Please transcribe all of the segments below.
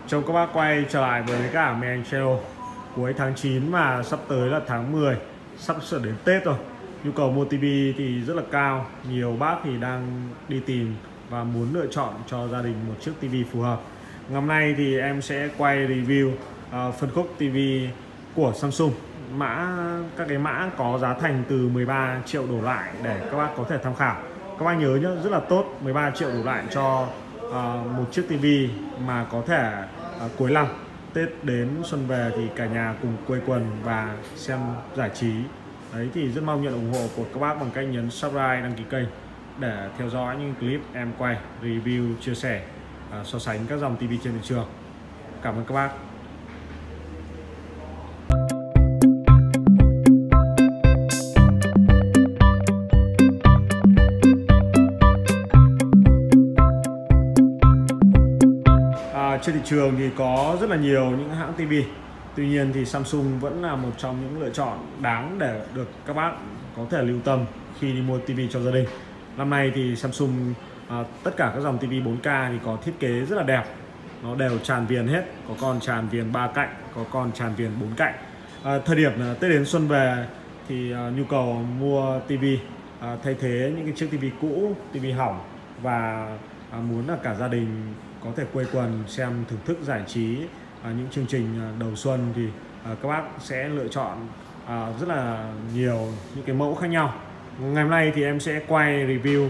Chào các bác quay trở lại với cả mình anh Channel. Cuối tháng 9 và sắp tới là tháng 10, sắp sửa đến Tết rồi. Nhu cầu mua tivi thì rất là cao. Nhiều bác thì đang đi tìm và muốn lựa chọn cho gia đình một chiếc tivi phù hợp. Ngày hôm nay thì em sẽ quay review phân khúc tivi của Samsung. Các cái mã có giá thành từ 13 triệu đổ lại để các bác có thể tham khảo. Các bác nhớ nhé, rất là tốt, 13 triệu đổ lại cho một chiếc tivi mà có thể cuối năm Tết đến xuân về thì cả nhà cùng quây quần và xem giải trí. Đấy thì rất mong nhận ủng hộ của các bác bằng cách nhấn subscribe, đăng ký kênh để theo dõi những clip em quay, review, chia sẻ, so sánh các dòng tivi trên thị trường. Cảm ơn các bác. Trên thị trường thì có rất là nhiều những hãng TV. Tuy nhiên thì Samsung vẫn là một trong những lựa chọn đáng để được các bác có thể lưu tâm khi đi mua TV cho gia đình. Năm nay thì Samsung tất cả các dòng TV 4K thì có thiết kế rất là đẹp. Nó đều tràn viền hết, có con tràn viền 3 cạnh, có con tràn viền 4 cạnh. Thời điểm Tết đến xuân về thì nhu cầu mua TV thay thế những cái chiếc TV cũ, TV hỏng và muốn là cả gia đình có thể quây quần xem thưởng thức giải trí những chương trình đầu xuân thì các bác sẽ lựa chọn rất là nhiều những cái mẫu khác nhau. Ngày hôm nay thì em sẽ quay review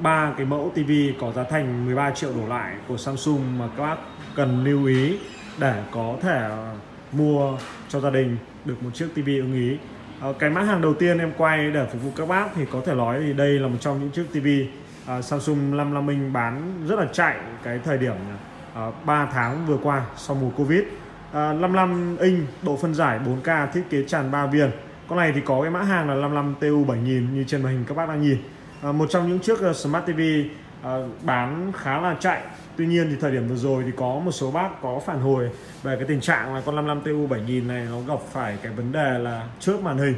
3 cái mẫu TV có giá thành 13 triệu đổ lại của Samsung mà các bác cần lưu ý để có thể mua cho gia đình được một chiếc TV ưng ý. Cái mã hàng đầu tiên em quay để phục vụ các bác thì có thể nói thì đây là một trong những chiếc TV Samsung 55 inch bán rất là chạy cái thời điểm 3 tháng vừa qua sau mùa Covid. 55 inch độ phân giải 4K thiết kế tràn 3 viền. Con này thì có cái mã hàng là 55 TU 7000 như trên màn hình các bác đang nhìn. Một trong những chiếc Smart TV bán khá là chạy. Tuy nhiên thì thời điểm vừa rồi thì có một số bác có phản hồi về cái tình trạng là con 55 TU 7000 này nó gặp phải cái vấn đề là trước màn hình.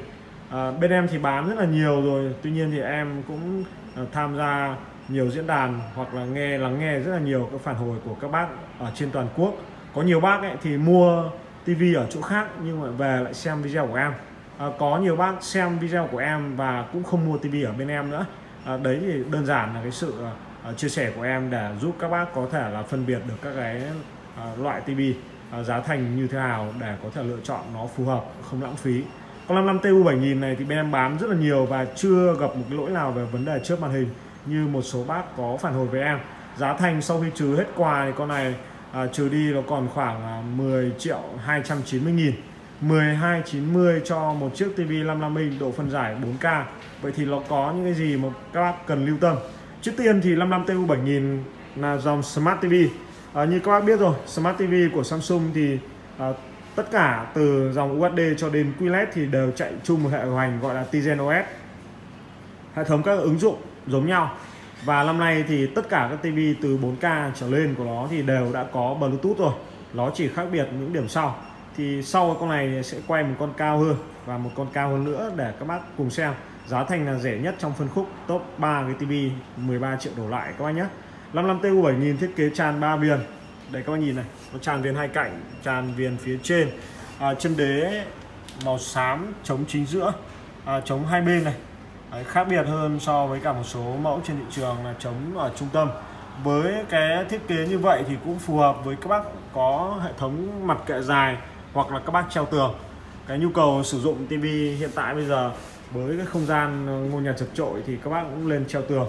Bên em thì bán rất là nhiều rồi. Tuy nhiên thì em cũng tham gia nhiều diễn đàn hoặc là lắng nghe rất là nhiều các phản hồi của các bác ở trên toàn quốc. Có nhiều bác ấy thì mua tivi ở chỗ khác nhưng mà về lại xem video của em. Có nhiều bác xem video của em và cũng không mua tivi ở bên em nữa. Đấy thì đơn giản là cái sự chia sẻ của em để giúp các bác có thể là phân biệt được các cái loại tivi giá thành như thế nào để có thể lựa chọn nó phù hợp, không lãng phí. Con 55 TU 7000 này thì bên em bán rất là nhiều và chưa gặp một cái lỗi nào về vấn đề trước màn hình như một số bác có phản hồi với em. Giá thành sau khi trừ hết quà thì con này trừ đi nó còn khoảng 10 triệu 290 nghìn, 1290 cho một chiếc TV 55 inch độ phân giải 4K. Vậy thì nó có những cái gì mà các bác cần lưu tâm? Trước tiên thì 55 TU 7000 là dòng Smart TV. Như các bác biết rồi, Smart TV của Samsung thì tất cả từ dòng UHD cho đến QLED thì đều chạy chung một hệ điều hành gọi là Tizen OS. Hệ thống các ứng dụng giống nhau. Và năm nay thì tất cả các TV từ 4K trở lên của nó thì đều đã có Bluetooth rồi. Nó chỉ khác biệt những điểm sau. Thì sau con này sẽ quay một con cao hơn và một con cao hơn nữa để các bác cùng xem. Giá thành là rẻ nhất trong phân khúc top 3 cái TV 13 triệu đổ lại các bác nhé. 55 TU 7000 thiết kế tràn 3 viền. Đây các bác nhìn này, nó tràn viền hai cạnh, tràn viền phía trên. Chân đế màu xám chống chính giữa, chống hai bên này. Đấy, khác biệt hơn so với cả một số mẫu trên thị trường là chống ở trung tâm. Với cái thiết kế như vậy thì cũng phù hợp với các bác có hệ thống mặt kệ dài hoặc là các bác treo tường. Cái nhu cầu sử dụng TV hiện tại bây giờ với cái không gian ngôi nhà chật chội thì các bác cũng lên treo tường.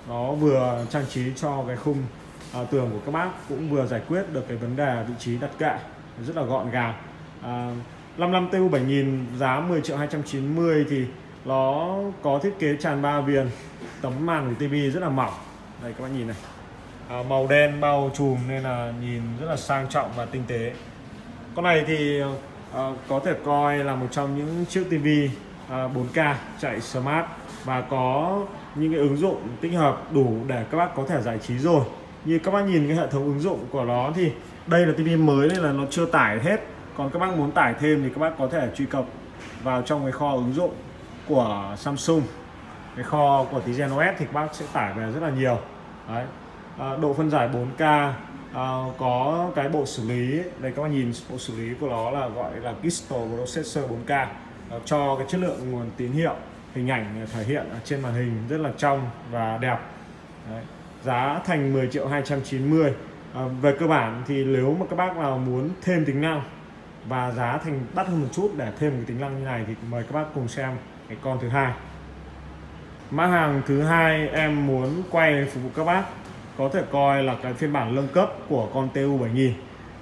Nó vừa trang trí cho cái khung tường của các bác, cũng vừa giải quyết được cái vấn đề vị trí đặt kệ rất là gọn gàng. 55 TU 7000 giá 10 triệu 290 thì nó có thiết kế tràn 3 viền, tấm màn của TV rất là mỏng. Đây các bạn nhìn này, màu đen bao trùm nên là nhìn rất là sang trọng và tinh tế. Con này thì có thể coi là một trong những chiếc TV 4K chạy smart và có những cái ứng dụng tích hợp đủ để các bác có thể giải trí rồi. Như các bác nhìn cái hệ thống ứng dụng của nó thì đây là TV mới nên là nó chưa tải hết. Còn các bác muốn tải thêm thì các bác có thể truy cập vào trong cái kho ứng dụng của Samsung, cái kho của Tizen OS thì các bác sẽ tải về rất là nhiều. Đấy. Độ phân giải 4K, có cái bộ xử lý ấy. Đây các bạn nhìn bộ xử lý của nó là gọi là Crystal Processor 4K, cho cái chất lượng nguồn tín hiệu hình ảnh thể hiện ở trên màn hình rất là trong và đẹp. Đấy. Giá thành 10.290.000. Về cơ bản thì nếu mà các bác nào muốn thêm tính năng và giá thành đắt hơn một chút để thêm một cái tính năng như này thì mời các bác cùng xem cái con thứ hai. Mã hàng thứ hai em muốn quay phục vụ các bác có thể coi là cái phiên bản nâng cấp của con TU 7000,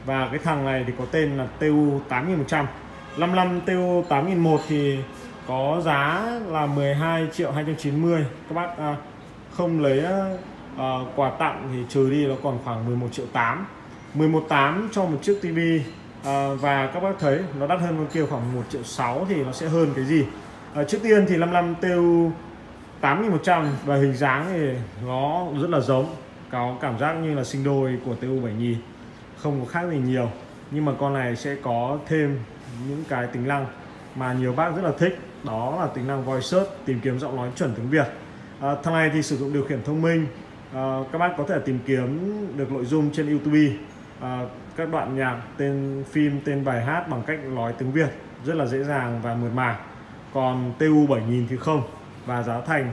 và cái thằng này thì có tên là TU 8100. 55 TU 8001 thì có giá là 12.290.000. Các bác không lấy quà tặng thì trừ đi nó còn khoảng 11.800.000. 11.800.000 cho một chiếc tivi. Và các bác thấy nó đắt hơn con kia khoảng 1.600.000 thì nó sẽ hơn cái gì? Trước tiên thì 55 TU 8100 và hình dáng thì nó rất là giống, có cảm giác như là sinh đôi của TU 7000, không có khác gì nhiều. Nhưng mà con này sẽ có thêm những cái tính năng mà nhiều bác rất là thích, đó là tính năng voice search, tìm kiếm giọng nói chuẩn tiếng Việt. Thằng này thì sử dụng điều khiển thông minh. Các bác có thể tìm kiếm được nội dung trên YouTube, các đoạn nhạc, tên phim, tên bài hát bằng cách nói tiếng Việt rất là dễ dàng và mượt mà. Còn TU 7000 thì không, và giá thành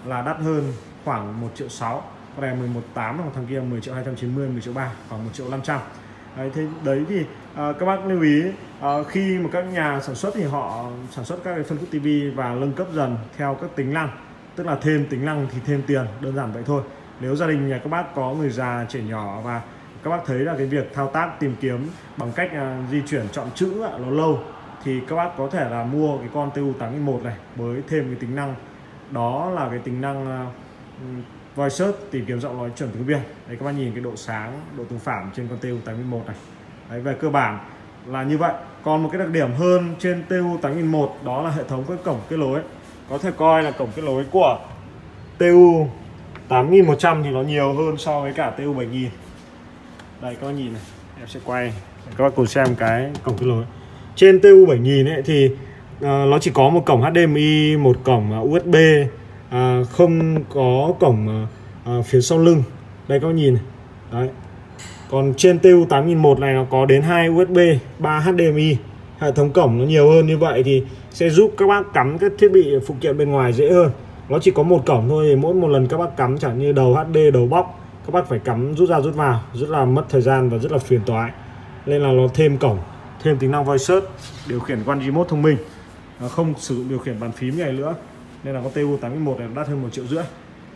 là đắt hơn khoảng 1.600.000. Con này 11.800.000, còn thằng kia 10.290.000, 10.300.000, khoảng 1.500.000. Đấy thì các bác lưu ý, khi mà các nhà sản xuất thì họ sản xuất các cái phân khúc TV và nâng cấp dần theo các tính năng, tức là thêm tính năng thì thêm tiền, đơn giản vậy thôi. Nếu gia đình nhà các bác có người già, trẻ nhỏ và các bác thấy là cái việc thao tác tìm kiếm bằng cách di chuyển chọn chữ nó lâu thì các bác có thể là mua cái con TU 8001 này với thêm cái tính năng, đó là cái tính năng voice search, tìm kiếm giọng nói chuẩn tiếng Việt. Đấy, các bác nhìn cái độ sáng, độ tương phản trên con TU 8001 này. Đấy, về cơ bản là như vậy. Còn một cái đặc điểm hơn trên TU 8001 đó là hệ thống các cổng kết nối. Có thể coi là cổng kết nối của TU 8100 thì nó nhiều hơn so với cả TU 7000. Đây các bác nhìn này, em sẽ quay các bác cùng xem cái cổng kết nối. Trên TU 7000 ấy thì nó chỉ có một cổng HDMI, một cổng USB, không có cổng phía sau lưng. Đây các bác nhìn này. Đấy. Còn trên TU 8001 này nó có đến 2 USB, 3 HDMI. Hệ thống cổng nó nhiều hơn như vậy thì sẽ giúp các bác cắm các thiết bị phụ kiện bên ngoài dễ hơn. Nó chỉ có một cổng thôi, mỗi một lần các bác cắm chẳng như đầu HD, đầu bóc, các bác phải cắm rút ra rút vào, rất là mất thời gian và rất là phiền toái. Nên là nó thêm cổng, thêm tính năng voice search, điều khiển con remote thông minh, không sử dụng điều khiển bàn phím này nữa. Nên là con TU 81 này đắt hơn 1.500.000.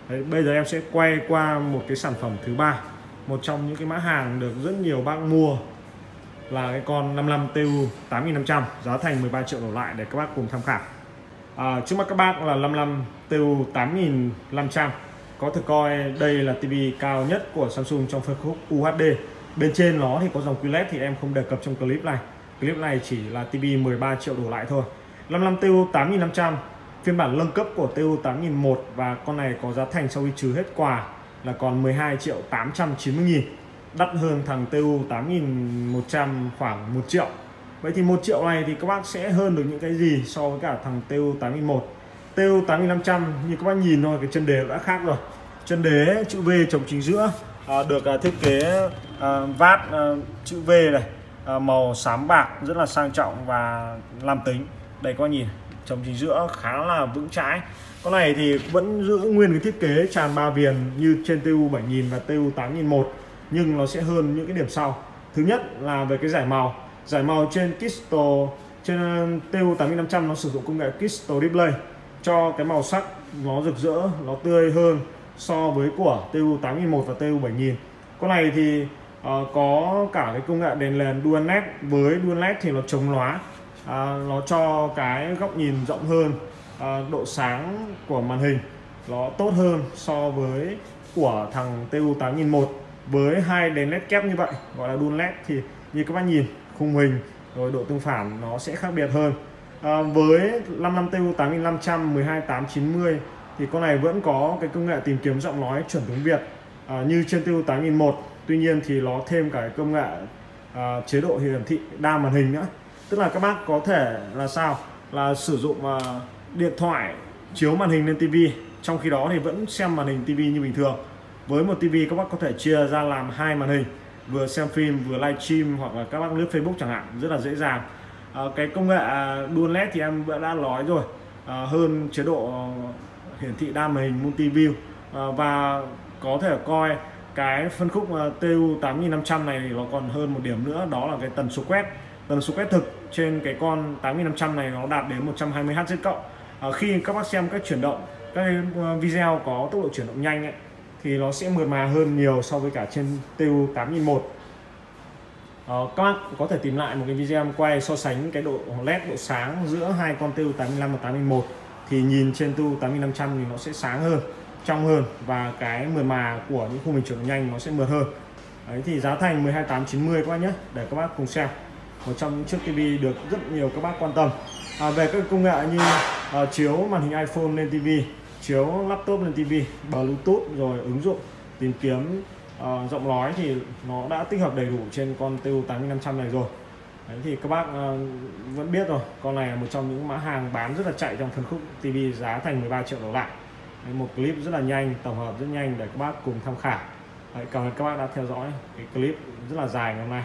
Đấy, bây giờ em sẽ quay qua một cái sản phẩm thứ ba, một trong những cái mã hàng được rất nhiều bác mua là cái con 55 TU 8500, giá thành 13 triệu đổ lại để các bác cùng tham khảo. Trước mắt các bác là 55 TU 8500, có thể coi đây là TV cao nhất của Samsung trong phân khúc UHD. Bên trên nó thì có dòng QLED thì em không đề cập trong clip này. Clip này chỉ là TV 13 triệu đổ lại thôi. 55 TU 8500, phiên bản nâng cấp của TU 8001, và con này có giá thành sau khi trừ hết quà là còn 12.890.000, đắt hơn thằng TU 8100 khoảng 1 triệu. Vậy thì 1 triệu này thì các bác sẽ hơn được những cái gì so với cả thằng TU 8001? TU 8500 như các bác nhìn thôi, cái chân đề đã khác rồi. Chân đế chữ V trồng chính giữa, được thiết kế vát chữ V này, màu xám bạc rất là sang trọng và nam tính. Đây các bác nhìn, trồng chính giữa khá là vững chãi. Con này thì vẫn giữ nguyên cái thiết kế tràn 3 viền như trên TU 7000 và TU 8001, nhưng nó sẽ hơn những cái điểm sau. Thứ nhất là về cái giải màu. Giải màu trên Crystal, trên TU 8500 nó sử dụng công nghệ Crystal Display, cho cái màu sắc nó rực rỡ, nó tươi hơn so với của TU 8001 và TU 7000. Con này thì có cả cái công nghệ đèn LED Dual LED. Với Dual LED thì nó chống lóa, nó cho cái góc nhìn rộng hơn, độ sáng của màn hình nó tốt hơn so với của thằng TU 8001. Với hai đèn LED kép như vậy gọi là Dual LED thì như các bác nhìn, khung hình rồi độ tương phản nó sẽ khác biệt hơn. Với 55 TU 8500 12890 thì con này vẫn có cái công nghệ tìm kiếm giọng nói chuẩn tiếng Việt như trên TU 8001. Tuy nhiên thì nó thêm cả cái công nghệ chế độ hiển thị đa màn hình nữa. Tức là các bác có thể là sao? Là sử dụng điện thoại chiếu màn hình lên TV, trong khi đó thì vẫn xem màn hình TV như bình thường. Với một TV các bác có thể chia ra làm hai màn hình, vừa xem phim vừa livestream hoặc là các bác lướt Facebook chẳng hạn, rất là dễ dàng. Cái công nghệ Dual LED thì em đã nói rồi, hơn chế độ hiển thị đa màn hình multi view, và có thể coi cái phân khúc TU 8500 này thì nó còn hơn một điểm nữa, đó là cái tần số quét thực trên cái con 8500 này nó đạt đến 120 Hz cộng. Khi các bác xem các chuyển động, các video có tốc độ chuyển động nhanh ấy, thì nó sẽ mượt mà hơn nhiều so với cả trên TU 8001. Các bác có thể tìm lại một cái video em quay so sánh cái độ LED, độ sáng giữa hai con TU 85 và 8001 thì nhìn trên TU 8500 thì nó sẽ sáng hơn, trong hơn, và cái mượt mà của những khung hình chuyển động nhanh nó sẽ mượt hơn. Đấy, thì giá thành 12890 các bác nhé, để các bác cùng xem. Một trong những chiếc TV được rất nhiều các bác quan tâm. Về các công nghệ như chiếu màn hình iPhone lên TV, chiếu laptop lên TV, Bluetooth, rồi ứng dụng tìm kiếm giọng nói thì nó đã tích hợp đầy đủ trên con TU 8500 này rồi. Đấy, thì các bác vẫn biết rồi, con này là một trong những mã hàng bán rất là chạy trong phân khúc TV, giá thành 13 triệu đổ lại. Đấy, một clip rất là nhanh, tổng hợp rất nhanh để các bác cùng tham khảo. Đấy, cảm ơn các bác đã theo dõi cái clip rất là dài ngày hôm nay.